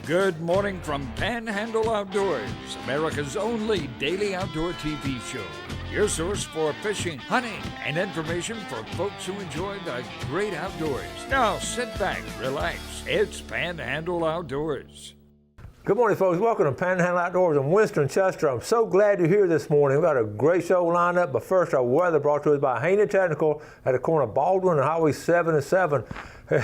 Good morning from Panhandle Outdoors, America's only daily outdoor TV show. Your source for fishing, hunting, and information for folks who enjoy the great outdoors. Now sit back, relax. It's Panhandle Outdoors. Good morning, folks. Welcome to Panhandle Outdoors. I'm Winston Chester. I'm so glad you're here this morning. We've got a great show lined up, but first our weather brought to us by Haney Technical at the corner of Baldwin and Highway 77.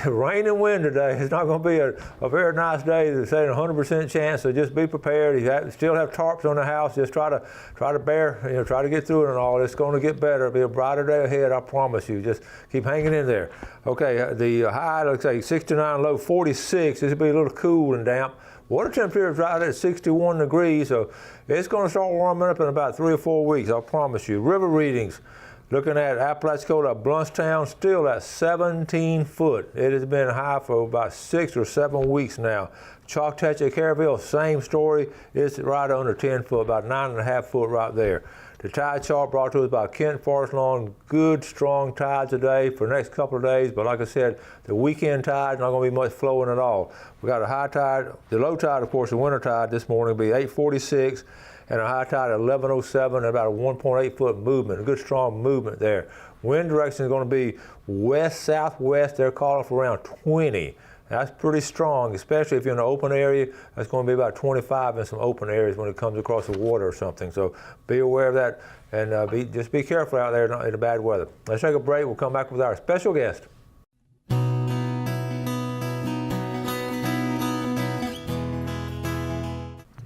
Rain and wind today. It's not going to be a very nice day. They're saying 100% chance, so just be prepared. You still have tarps on the house. Just try to bear, try to get through it and all. It's going to get better. It'll be a brighter day ahead, I promise you. Just keep hanging in there. Okay, the high looks like 69, low 46. This will be a little cool and damp. Water temperature is right at 61 degrees, so it's going to start warming up in about 3 or 4 weeks, I promise you. River readings, looking at Apalachicola, Bluntstown, still at 17 foot. It has been high for about 6 or 7 weeks now. Chalkatcha, Caryville, same story. It's right under 10 foot, about 9.5 foot right there. The tide chart brought to us by Kent Forest Lawn. Good, strong tides today for the next couple of days. But like I said, the weekend tide is not going to be much flowing at all. We got a high tide. The low tide, of course, the winter tide this morning will be 8:46, and a high tide at 11:07, and about a 1.8 foot movement. A good, strong movement there. Wind direction is going to be west-southwest. They're calling for around 20. That's pretty strong, especially if you're in an open area. That's going to be about 25 in some open areas when it comes across the water or something. So be aware of that, and just be careful out there in the bad weather. Let's take a break. We'll come back with our special guest.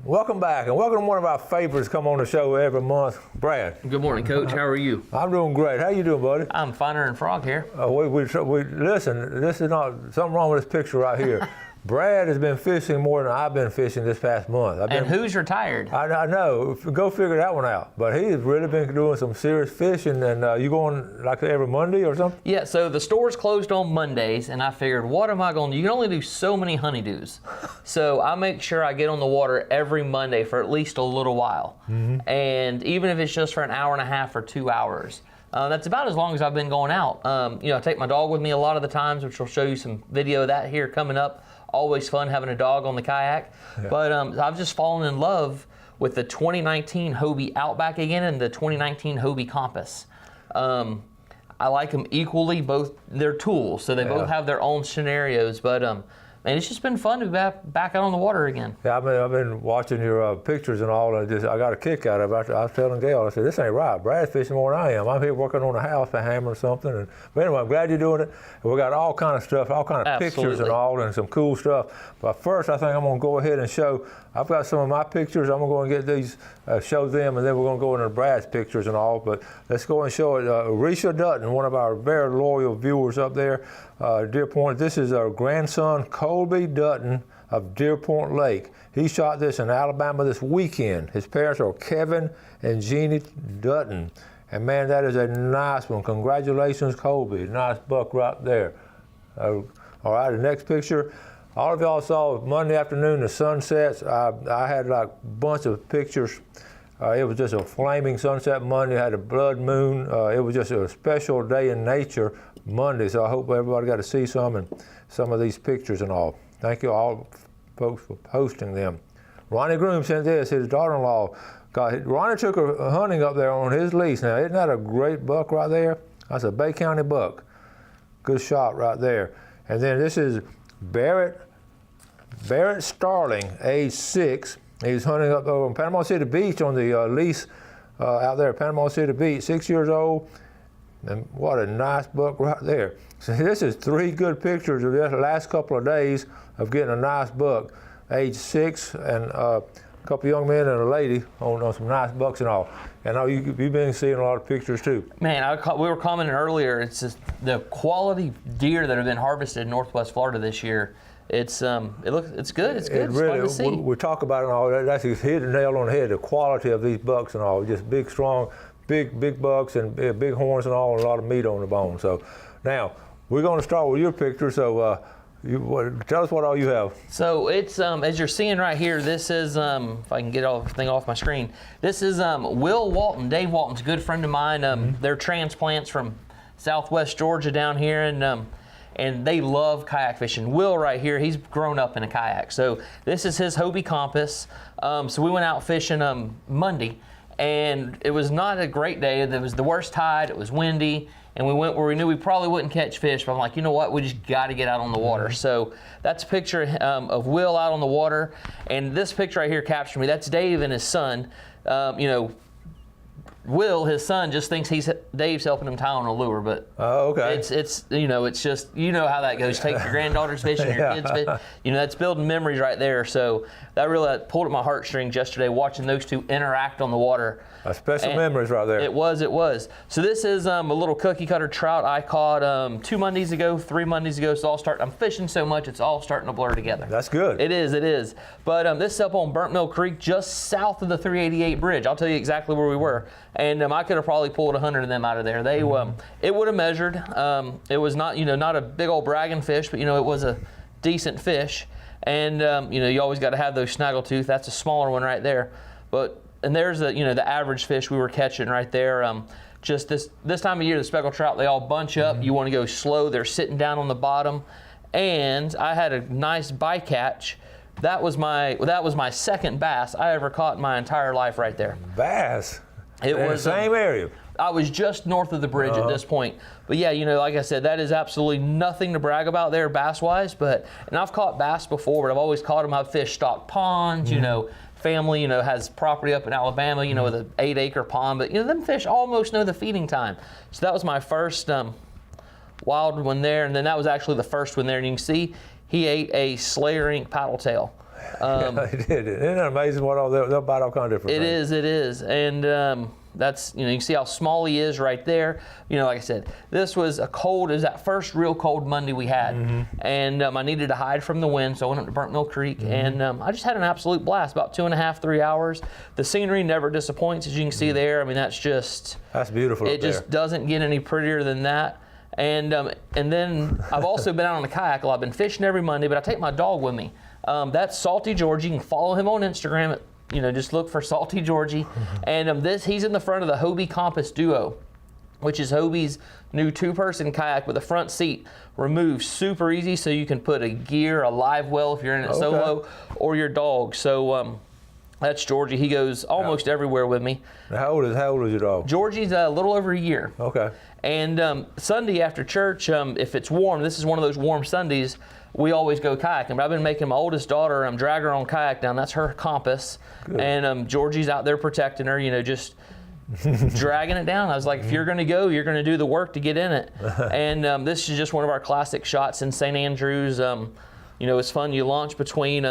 Welcome back, and welcome to one of our favorites come on the show every month, Brad. Good morning, Coach. How are you? I'm doing great. How you doing, buddy? I'm finer than Frog here. Listen, this is not something wrong with this picture right here. Brad has been fishing more than I've been fishing this past month. And who's retired? I know. Go figure that one out. But he's really been doing some serious fishing. And you going like every Monday or something? Yeah, so the store's closed on Mondays, and I figured, what am I going to do? You can only do so many honeydews. So I make sure I get on the water every Monday for at least a little while. Mm-hmm. And even if it's just for an hour and a half or 2 hours. That's about as long as I've been going out. I take my dog with me a lot of the times, which will show you some video of that here coming up. Always fun having a dog on the kayak. Yeah. But I've just fallen in love with the 2019 Hobie Outback again and the 2019 Hobie Compass. I like them equally, both they're tools, so they both have their own scenarios, but man, it's just been fun to be back out on the water again. Yeah, I've been watching your pictures and all, and I got a kick out of it. I was telling Gail, I said, this ain't right. Brad's fishing more than I am. I'm here working on a house, a hammer or something. But anyway, I'm glad you're doing it. And we got all kind of stuff, all kind of pictures and all, and some cool stuff. But first, I think I'm going to go ahead and show. I've got some of my pictures. I'm going to get these, show them, and then we're going to go into Brad's pictures and all. But let's go and show it. Risha Dutton, one of our very loyal viewers up there, Deer Point. This is our grandson, Colby Dutton of Deer Point Lake. He shot this in Alabama this weekend. His parents are Kevin and Jeannie Dutton. And man, that is a nice one. Congratulations, Colby. Nice buck right there. All right, the next picture. All of y'all saw Monday afternoon, the sunsets. I had like a bunch of pictures. It was just a flaming sunset Monday. Had a blood moon. It was just a special day in nature Monday. So I hope everybody got to see some of these pictures and all. Thank you all folks for posting them. Ronnie Groom sent this, his daughter-in-law. Ronnie took her hunting up there on his lease. Now, isn't that a great buck right there? That's a Bay County buck. Good shot right there. And then this is Barrett Starling, age 6. He's hunting up over in Panama City Beach on the lease out there at Panama City Beach, 6 years old. And what a nice buck right there. So this is 3 good pictures of the last couple of days of getting a nice buck, age 6, and a couple young men and a lady on some nice bucks and all. And I know you've been seeing a lot of pictures too. Man, we were commenting earlier, it's just the quality deer that have been harvested in Northwest Florida this year. It's good. It's good. It's really, fun to see. We talk about it and all that. That's hit the nail on the head. The quality of these bucks and all, just big, strong, big bucks and big horns and all, and a lot of meat on the bone. So now we're going to start with your picture. So tell us what all you have. So it's as you're seeing right here. This is if I can get everything off my screen. This is Will Walton. Dave Walton's a good friend of mine. They're transplants from Southwest Georgia down here, and and they love kayak fishing. Will right here, he's grown up in a kayak. So this is his Hobie Compass. So we went out fishing Monday, and it was not a great day. It was the worst tide, it was windy, and we went where we knew we probably wouldn't catch fish, but I'm like, you know what, we just got to get out on the water. So that's a picture of Will out on the water, and this picture right here captured me. That's Dave and his son. Will, his son, just thinks Dave's helping him tie on a lure, but it's just, you know how that goes. Take your granddaughters fishing, your kids fishing. That's building memories right there. So that really pulled at my heartstrings yesterday, watching those two interact on the water. Special memories right there. It was. So this is a little cookie cutter trout I caught 2 Mondays ago, 3 Mondays ago. I'm fishing so much, it's all starting to blur together. That's good. It is. But this is up on Burnt Mill Creek, just south of the 388 bridge. I'll tell you exactly where we were. And I could have probably pulled 100 of them out of there. They it would have measured. It was not not a big old bragging fish, but it was a decent fish. And you always got to have those snaggletooth. That's a smaller one right there. And there's the average fish we were catching right there. Just this time of year, the speckled trout, they all bunch up. You want to go slow. They're sitting down on the bottom. And I had a nice bycatch. That was my second bass I ever caught in my entire life right there. Bass? It was the same area. I was just north of the bridge at this point. But yeah, like I said, that is absolutely nothing to brag about there bass-wise. And I've caught bass before, but I've always caught them. I've fished stock ponds, family, has property up in Alabama, with an 8-acre pond. But, them fish almost know the feeding time. So that was my first wild one there. And then that was actually the first one there. And you can see he ate a Slayer Inc. paddle tail. He did. Isn't that amazing what they'll bite all kinds of different things? It is. And that's, you can see how small he is right there. Like I said, this was that first real cold Monday we had. And I needed to hide from the wind, so I went up to Burnt Mill Creek, and I just had an absolute blast, about 2.5, 3 hours. The scenery never disappoints, as you can see there. I mean, that's beautiful. It just doesn't get any prettier than that. And then I've also been out on the kayak. I've been fishing every Monday, but I take my dog with me. That's Salty Georgie. You can follow him on Instagram at just look for Salty Georgie. And he's in the front of the Hobie Compass Duo, which is Hobie's new 2-person kayak with a front seat. Removes super easy, so you can put a gear, a live well if you're in it solo, or your dog. So that's Georgie. He goes almost everywhere with me. How old is your dog? Georgie's a little over a year. Okay. And Sunday after church, if it's warm, this is one of those warm Sundays, we always go kayaking. But I've been making my oldest daughter drag her on kayak down. That's her compass. Good. And Georgie's out there protecting her, just dragging it down. I was like, if you're going to go, you're going to do the work to get in it. And this is just one of our classic shots in St. Andrews. It's fun. You launch between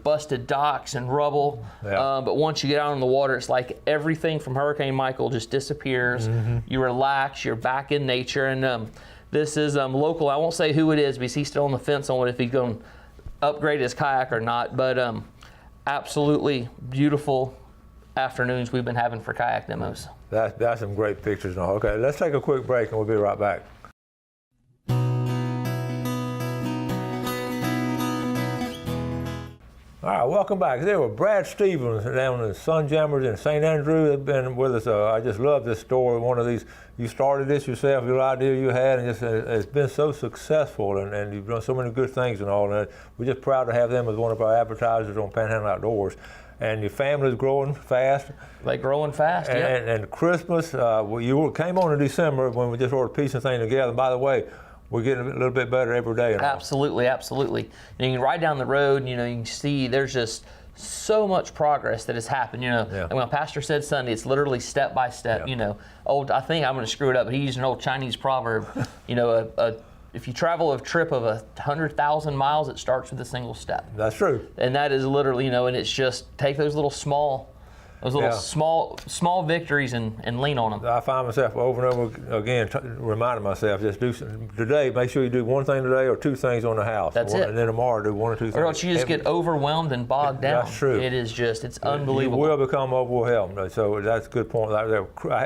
busted docks and rubble. Yeah. But once you get out on the water, it's like everything from Hurricane Michael just disappears. You relax. You're back in nature. And this is local. I won't say who it is because he's still on the fence on it if he's going to upgrade his kayak or not. But absolutely beautiful afternoons we've been having for kayak demos. That's some great pictures. Now, okay, let's take a quick break and we'll be right back. All right, welcome back. There were Brad Stevens down in Sunjammers in St. Andrew. They've been with us. I just love this story. One of these, you started this yourself, your idea you had, and it's been so successful, and you've done so many good things and all. And we're just proud to have them as one of our advertisers on Panhandle Outdoors. And your family's growing fast. They're growing fast, yeah. And Christmas, you came on in December when we just sort of piecing things together. And by the way, we're getting a little bit better every day. Absolutely. You can ride down the road and, you can see there's just so much progress that has happened, And when Pastor said Sunday, it's literally step by step, I think I'm going to screw it up, but he used an old Chinese proverb, if you travel a trip of 100,000 miles, it starts with a single step. That's true. And that is literally, and it's just take those little small victories and lean on them. I find myself over and over again reminding myself, just do today, make sure you do one thing today or 2 things on the house. That's it. And then tomorrow do 1 or 2 things. Or don't you just get overwhelmed and bogged down. That's true. It's unbelievable. You will become overwhelmed. So that's a good point.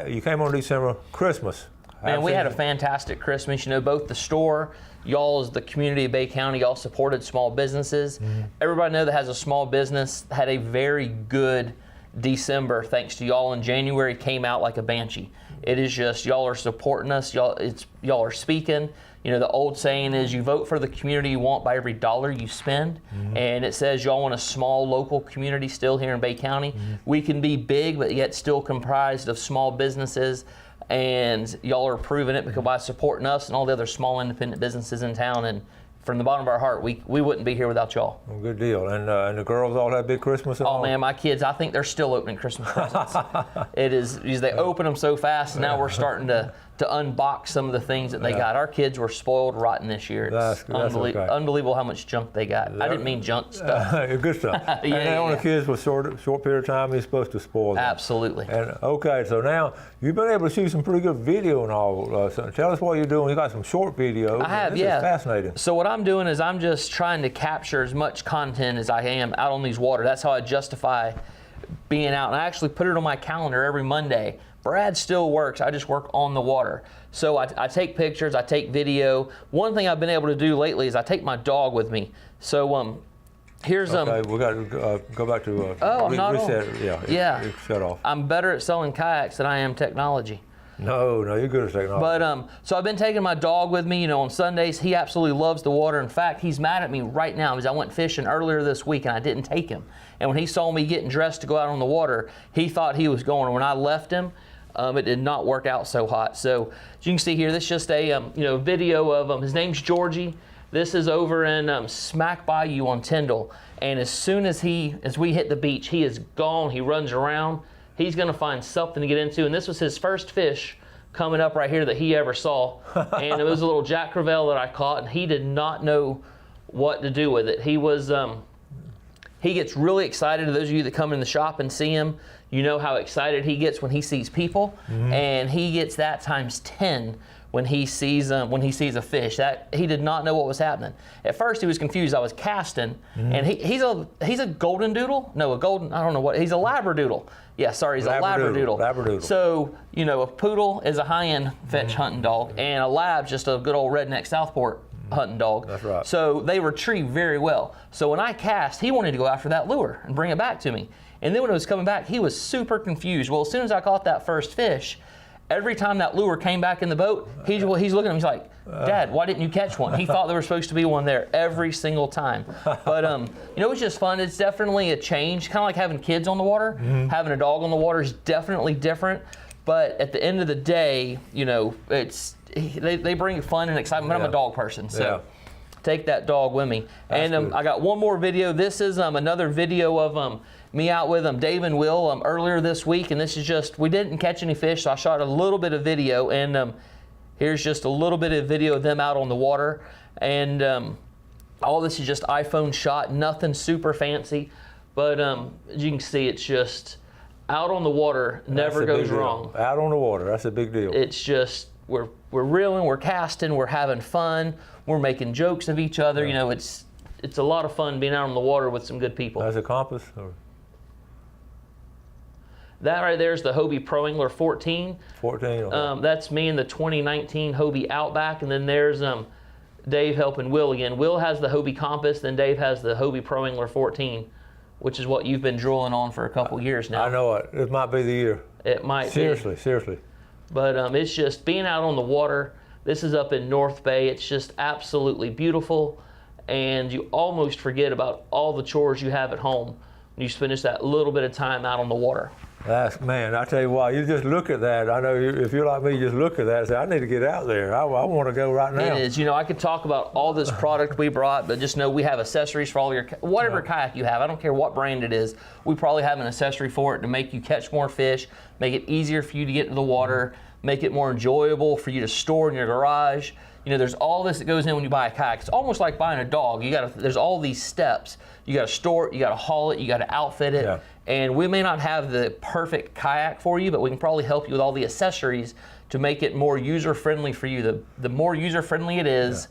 You came on December, Christmas. Man, we had a fantastic Christmas. Both the store, y'all as the community of Bay County, y'all supported small businesses. Everybody that has a small business had a very good December thanks to y'all, and January came out like a banshee. It is just y'all are supporting us, y'all are speaking, You know, the old saying is you vote for the community you want by every dollar you spend. And it says y'all want a small local community still here in Bay County. We can be big, but yet still comprised of small businesses. And y'all are proving it because by supporting us and all the other small independent businesses in town. And from the bottom of our heart, we wouldn't be here without y'all. Well, good deal. And the girls all have big Christmas and all? Oh man, my kids, I think they're still opening Christmas presents. It is, they open them so fast, and now we're starting to unbox some of the things that they got. Our kids were spoiled rotten this year. It's unbelievable how much junk they got. I didn't mean junk stuff. Good stuff. And the kids with short period of time, you're supposed to spoil them. Absolutely. And okay, so now you've been able to shoot some pretty good video and all. So tell us what you're doing. You got some short videos. I have, this is fascinating. So what I'm doing is I'm just trying to capture as much content as I am out on these water. That's how I justify being out. And I actually put it on my calendar every Monday. Brad still works, I just work on the water. So I take pictures, I take video. One thing I've been able to do lately is I take my dog with me. So here's Okay, we got to go back to reset. Yeah. Shut off. I'm better at selling kayaks than I am technology. No, you're good at technology. But so I've been taking my dog with me, you know, on Sundays. He absolutely loves the water. In fact, he's mad at me right now because I went fishing earlier this week and I didn't take him. And when he saw me getting dressed to go out on the water, he thought he was going. When I left him, it did not work out so hot. So as you can see here, this is just a video of his name's Georgie. This is over in Smack Bayou on Tyndall. And as soon as we hit the beach, he is gone. He runs around. He's going to find something to get into. And this was his first fish coming up right here that he ever saw. And it was a little Jack Crevalle that I caught, and he did not know what to do with it. He gets really excited. To those of you that come in the shop and see him, you know how excited he gets when he sees people, and he gets that times 10 when he sees a fish. That he did not know what was happening. At first, he was confused. I was casting, and he's a golden doodle. No, I don't know what. He's a labradoodle. Yeah, sorry, he's a labradoodle. Labradoodle. So a poodle is a high-end fetch hunting dog, and a lab's just a good old redneck Southport hunting dog. That's right. So they retrieve very well. So when I cast, he wanted to go after that lure and bring it back to me. And then when it was coming back, he was super confused. Well, as soon as I caught that first fish, every time that lure came back in the boat, he's looking at him, he's like, Dad, why didn't you catch one? He thought there was supposed to be one there every single time. But it's just fun. It's definitely a change, kind of like having kids on the water. Having a dog on the water is definitely different. But at the end of the day, they bring fun and excitement. But I'm a dog person, so take that dog with me. That's and I got one more video. This is another video of me out with Dave and Will earlier this week, and this is just, we didn't catch any fish, so I shot a little bit of video, and here's just a little bit of video of them out on the water. And all this is just iPhone shot, nothing super fancy, but as you can see, it's just out on the water, never goes wrong. Out on the water, that's a big deal. It's just, we're reeling, we're casting, we're having fun, we're making jokes of each other. It's a lot of fun being out on the water with some good people. That's a compass? That right there is the Hobie Pro Angler 14. 14. Okay. That's me in the 2019 Hobie Outback, and then there's Dave helping Will again. Will has the Hobie Compass, then Dave has the Hobie Pro Angler 14, which is what you've been drooling on for a couple years now. I know it. It might be the year. It might Seriously. But it's just being out on the water. This is up in North Bay. It's just absolutely beautiful, and you almost forget about all the chores you have at home when you spend just that little bit of time out on the water. Man, I tell you what, you just look at that. I know if you're like me, you just look at that and say, I need to get out there. I want to go right now. It is. I could talk about all this product we brought, but just know we have accessories for all your, whatever kayak you have. I don't care what brand it is. We probably have an accessory for it to make you catch more fish, make it easier for you to get into the water, make it more enjoyable for you to store in your garage. There's all this that goes in when you buy a kayak. It's almost like buying a dog. There's all these steps. You got to store it, you got to haul it, you got to outfit it. Yeah. And we may not have the perfect kayak for you, but we can probably help you with all the accessories to make it more user-friendly for you. The more user-friendly it is,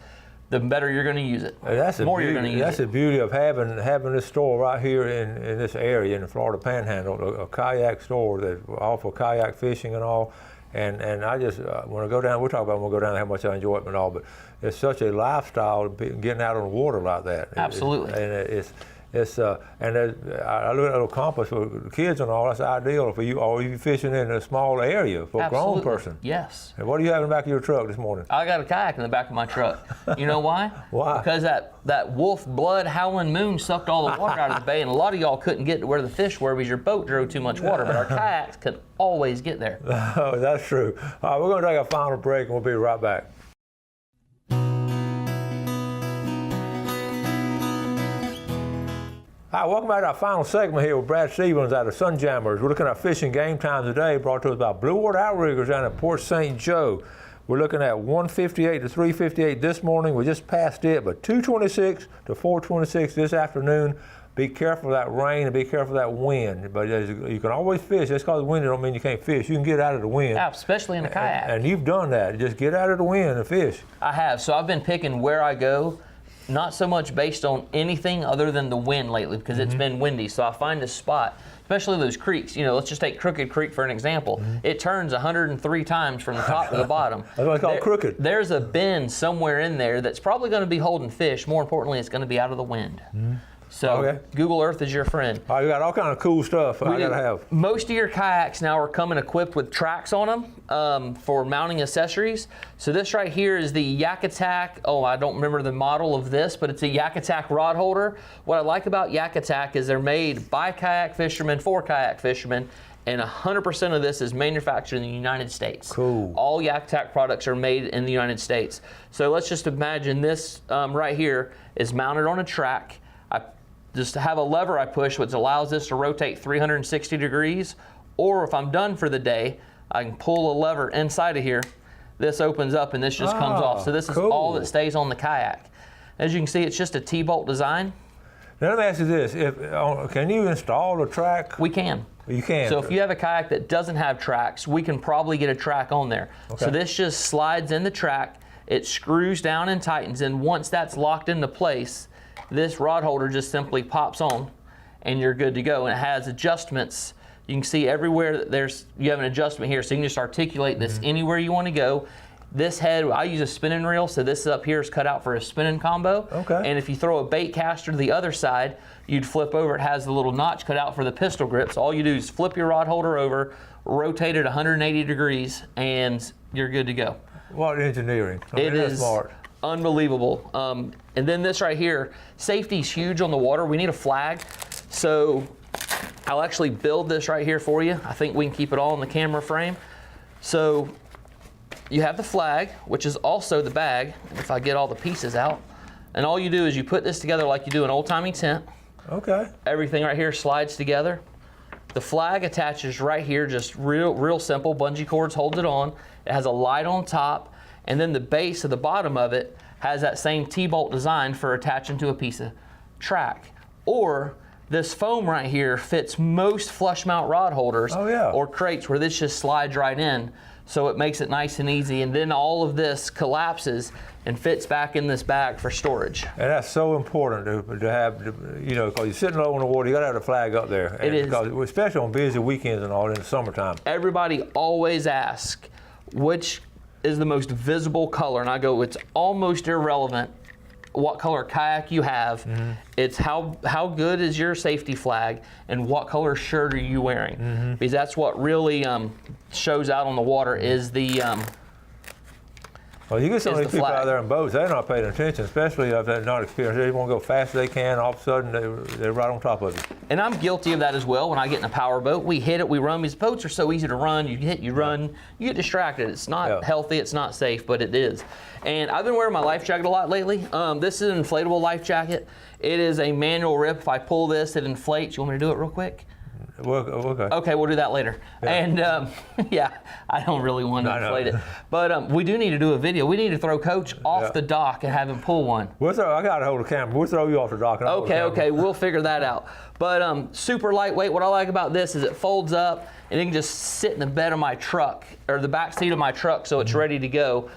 the better you're going to use it. That's the beauty of having this store right here in this area in the Florida Panhandle, a kayak store that offers kayak fishing and all. And I just, when I go down, we'll talk about when we go down how much I enjoy it and all, but it's such a lifestyle getting out on the water like that. Absolutely. It's and I look at a little compass for the kids and all. That's ideal for you. Or you fishing in a small area for a grown person. Yes. And what do you have in the back of your truck this morning? I got a kayak in the back of my truck. You know why? Why? Because that wolf blood howling moon sucked all the water out of the bay, and a lot of y'all couldn't get to where the fish were because your boat drew too much water. But our kayaks could always get there. Oh, that's true. All right, we're going to take a final break, and we'll be right back. Hi, welcome back to our final segment here with Brad Stevens out of Sunjammers. We're looking at fishing game times today, brought to us by Blue Water Outriggers down at Port St. Joe. We're looking at 158 to 358 this morning. We just passed it, but 226 to 426 this afternoon. Be careful of that rain and be careful of that wind. But you can always fish. Just because the wind don't mean you can't fish. You can get out of the wind. Yeah, especially in a kayak. And you've done that. Just get out of the wind and fish. I have. So I've been picking where I go, not so much based on anything other than the wind lately, because it's been windy. So I find a spot, especially those creeks. You know, let's just take Crooked Creek for an example. It turns 103 times from the top to the bottom. That's why it's called crooked. There's a bend somewhere in there that's probably going to be holding fish. More importantly, it's going to be out of the wind. So Google Earth is your friend. Oh, you got all kind of cool stuff I got to have. Most of your kayaks now are coming equipped with tracks on them for mounting accessories. So this right here is the Yak Attack. Oh, I don't remember the model of this, but it's a Yak Attack rod holder. What I like about Yak Attack is they're made by kayak fishermen for kayak fishermen, and 100% of this is manufactured in the United States. Cool. All Yak Attack products are made in the United States. So let's just imagine this right here is mounted on a track. I just have a lever I push, which allows this to rotate 360 degrees. Or if I'm done for the day, I can pull a lever inside of here. This opens up and this just comes off. So this is all that stays on the kayak. As you can see, it's just a T-bolt design. Now let me ask you this: can you install a track? We can. You can. So if you have a kayak that doesn't have tracks, we can probably get a track on there. Okay. So this just slides in the track, it screws down and tightens, and once that's locked into place, this rod holder just simply pops on and you're good to go. And it has adjustments. You can see everywhere that you have an adjustment here, so you can just articulate this anywhere you want to go. This head, I use a spinning reel, so this up here is cut out for a spinning combo. Okay. And if you throw a bait caster to the other side, you'd flip over. It has the little notch cut out for the pistol grip. So all you do is flip your rod holder over, rotate it 180 degrees, and you're good to go. What engineering? It that's is smart. Unbelievable. And then this right here, safety's huge on the water. We need a flag. So I'll actually build this right here for you. I think we can keep it all in the camera frame. So you have the flag, which is also the bag, if I get all the pieces out. And all you do is you put this together like you do an old-timey tent. Okay. Everything right here slides together. The flag attaches right here, just real simple. Bungee cords holds it on. It has a light on top. And then the base of the bottom of it has that same T-bolt design for attaching to a piece of track. Or this foam right here fits most flush mount rod holders or crates where this just slides right in. So it makes it nice and easy. And then all of this collapses and fits back in this bag for storage. And that's so important to have, you know, because you're sitting low on the water, you got to have the flag up there. And it is. Because, especially on busy weekends and all in the summertime. Everybody always asks, which is the most visible color? And I go, it's almost irrelevant what color kayak you have. It's how good is your safety flag and what color shirt are you wearing? Because that's what really shows out on the water is the well, you get some of these people out there in boats, they're not paying attention, especially if they're not experienced. They want to go fast as they can, all of a sudden they're right on top of you. And I'm guilty of that as well. When I get in a power boat, we hit it, we run. These boats are so easy to run. You hit, you run, you get distracted. It's not healthy, it's not safe, but it is. And I've been wearing my life jacket a lot lately. This is an inflatable life jacket. It is a manual rip. If I pull this, it inflates. You want me to do it real quick? Okay. Okay, we'll do that later. Yeah. And yeah, I don't really want to inflate it. But we do need to do a video. We need to throw Coach off the dock and have him pull one. I got to hold the camera. We'll throw you off the dock. Okay, we'll figure that out. But super lightweight. What I like about this is it folds up and it can just sit in the bed of my truck or the back seat of my truck so it's ready to go.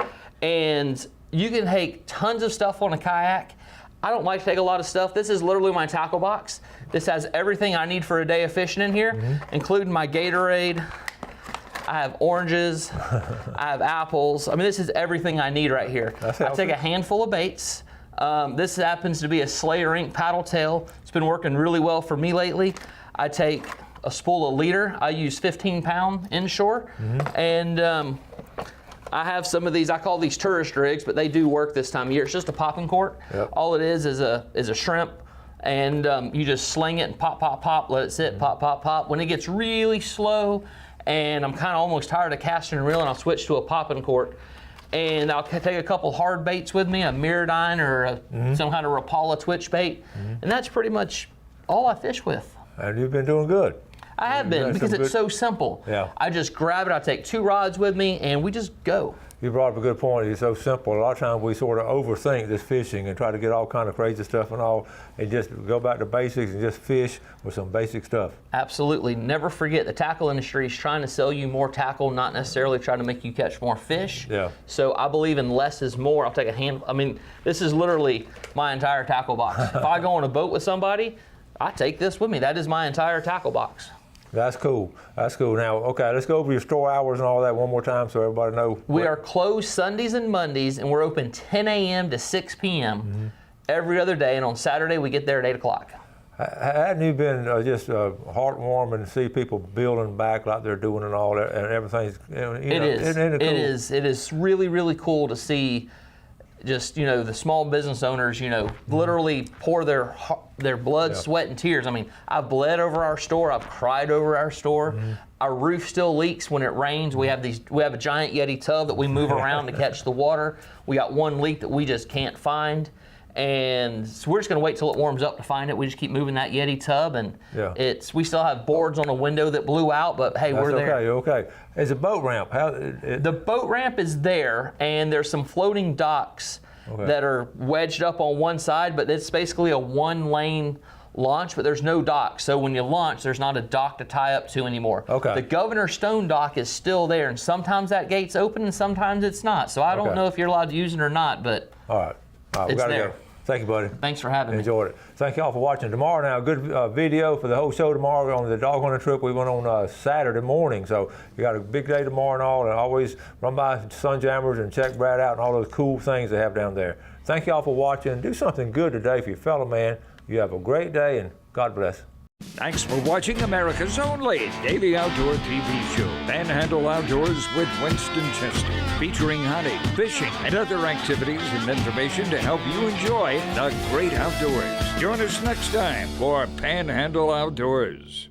And you can take tons of stuff on a kayak. I don't like to take a lot of stuff. This is literally my tackle box. This has everything I need for a day of fishing in here, including my Gatorade. I have oranges. I have apples. I mean, this is everything I need right here. I take a handful of baits, This happens to be a Slayer Inc. paddle tail. It's been working really well for me lately. I take a spool a leader. I use 15-pound inshore, and I have some of these. I call these tourist rigs, but they do work this time of year. It's just a popping cork. Yep. All it is a shrimp, and you just sling it and pop, pop, pop. Let it sit, pop, pop, pop. When it gets really slow, and I'm kind of almost tired of casting and reeling, I'll switch to a popping cork. And I'll take a couple hard baits with me, a Mirrodine or some kind of Rapala twitch bait, and that's pretty much all I fish with. And you've been doing good. I have been, because it's so simple. Yeah. I just grab it, I take 2 rods with me, and we just go. You brought up a good point. It's so simple. A lot of times we sort of overthink this fishing and try to get all kind of crazy stuff and all, and just go back to basics and just fish with some basic stuff. Absolutely. Never forget, the tackle industry is trying to sell you more tackle, not necessarily trying to make you catch more fish. Yeah. So I believe in less is more. I'll take a hand. I mean, this is literally my entire tackle box. If I go on a boat with somebody, I take this with me. That is my entire tackle box. That's cool. That's cool. Now, okay, let's go over your store hours and all that one more time so everybody knows. We are closed Sundays and Mondays, and we're open 10 a.m. to 6 p.m. Every other day, and on Saturday we get there at 8 o'clock. Hadn't you been just heartwarming to see people building back like they're doing and all that, and everything's, It is. It is really, really cool to see just, the small business owners, literally pour their blood, sweat, and tears. I mean, I've bled over our store. I've cried over our store. Our roof still leaks when it rains. We have a giant Yeti tub that we move around to catch the water. We got one leak that we just can't find. And so we're just going to wait till it warms up to find it. We just keep moving that Yeti tub, and we still have boards on a window that blew out, but hey, we're there. Okay. There's a boat ramp. The boat ramp is there, and there's some floating docks that are wedged up on one side, but it's basically a 1-lane launch, but there's no dock. So when you launch, there's not a dock to tie up to anymore. Okay. The Governor Stone dock is still there, and sometimes that gate's open and sometimes it's not. So I don't know if you're allowed to use it or not, but all right, we gotta go. Thank you, buddy. Thanks for having me. Enjoyed it. Thank you all for watching. Tomorrow now, a good video for the whole show tomorrow on the dog hunting trip. We went on Saturday morning, so you got a big day tomorrow and all, and always run by Sunjammers and check Brad out and all those cool things they have down there. Thank you all for watching. Do something good today for your fellow man. You have a great day, and God bless. Thanks for watching America's only daily outdoor TV show, Panhandle Outdoors with Winston Chester, featuring hunting, fishing, and other activities and information to help you enjoy the great outdoors. Join us next time for Panhandle Outdoors.